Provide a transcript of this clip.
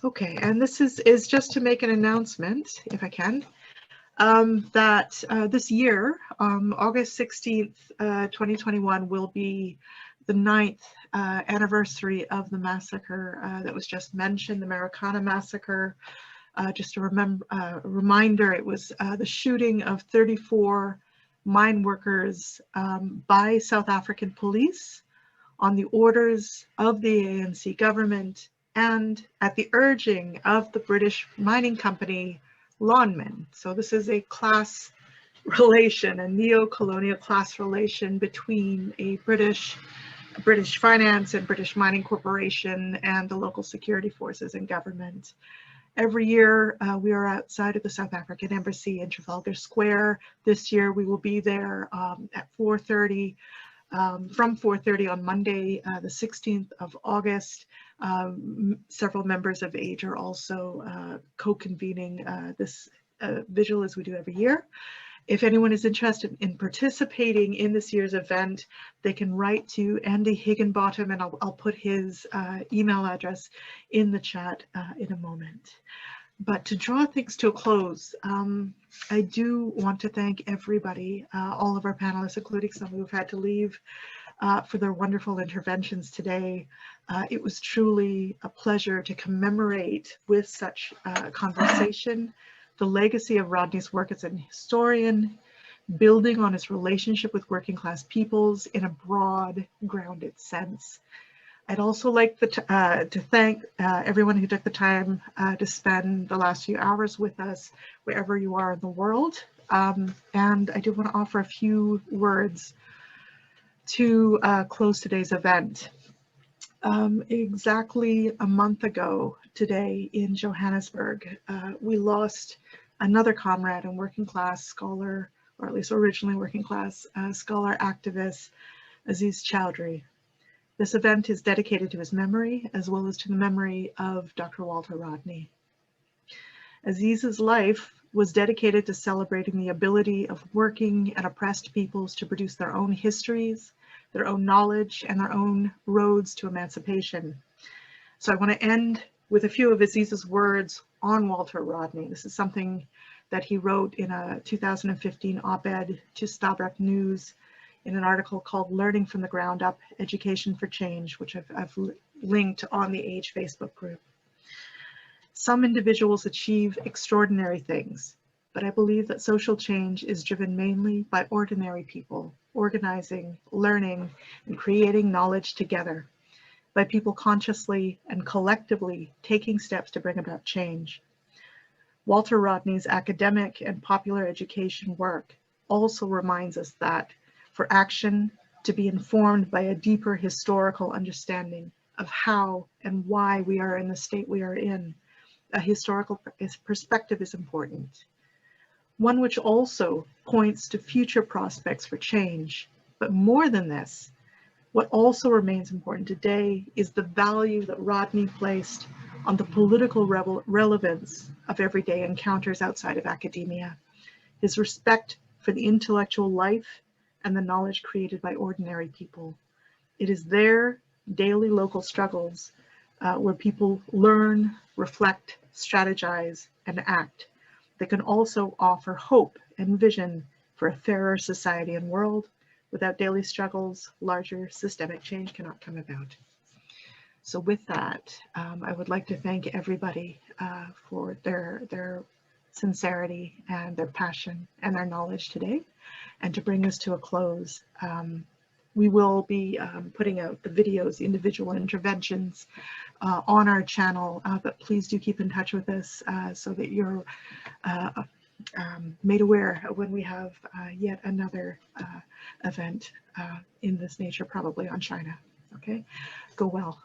Okay, and this is just to make an announcement, if I can, that this year, August 16th, 2021, will be the 9th anniversary of the massacre that was just mentioned, the Marikana massacre. Just a reminder, it was the shooting of 34 mine workers by South African police on the orders of the ANC government and at the urging of the British mining company Lonmin. So this is a class relation, a neo-colonial class relation between a British finance and British mining corporation and the local security forces and government. Every year we are outside of the South African Embassy in Trafalgar Square. This year we will be there at 4:30. From 4:30 on Monday, the 16th of August. Several members of AGE are also co-convening this vigil as we do every year. If anyone is interested in participating in this year's event, they can write to Andy Higginbottom, and I'll put his email address in the chat in a moment. But to draw things to a close, I do want to thank everybody, all of our panelists, including some who have had to leave, for their wonderful interventions today. It was truly a pleasure to commemorate with such conversation the legacy of Rodney's work as an historian, building on his relationship with working class peoples in a broad, grounded sense. I'd also like to thank everyone who took the time to spend the last few hours with us, wherever you are in the world. And I do want to offer a few words to close today's event. Exactly a month ago today in Johannesburg, we lost another comrade and working class scholar, or at least originally working class scholar activist, Aziz Chowdhury. This event is dedicated to his memory, as well as to the memory of Dr. Walter Rodney. Aziz's life was dedicated to celebrating the ability of working and oppressed peoples to produce their own histories, their own knowledge, and their own roads to emancipation. So I want to end with a few of Aziz's words on Walter Rodney. This is something that he wrote in a 2015 op-ed to Stabrak News in an article called Learning from the Ground Up, Education for Change, which I've linked on the AGE Facebook group. Some individuals achieve extraordinary things, but I believe that social change is driven mainly by ordinary people, organizing, learning, and creating knowledge together, by people consciously and collectively taking steps to bring about change. Walter Rodney's academic and popular education work also reminds us that for action to be informed by a deeper historical understanding of how and why we are in the state we are in, a historical perspective is important. One which also points to future prospects for change. But more than this, what also remains important today is the value that Rodney placed on the political relevance of everyday encounters outside of academia, his respect for the intellectual life and the knowledge created by ordinary people. It is their daily local struggles where people learn, reflect, strategize, and act that can also offer hope and vision for a fairer society and world. Without daily struggles, larger systemic change cannot come about. So with that, I would like to thank everybody for their sincerity and their passion and their knowledge today. And to bring us to a close, we will be putting out the videos, individual interventions on our channel, but please do keep in touch with us so that you're made aware when we have yet another event in this nature, probably on China. Okay, go well.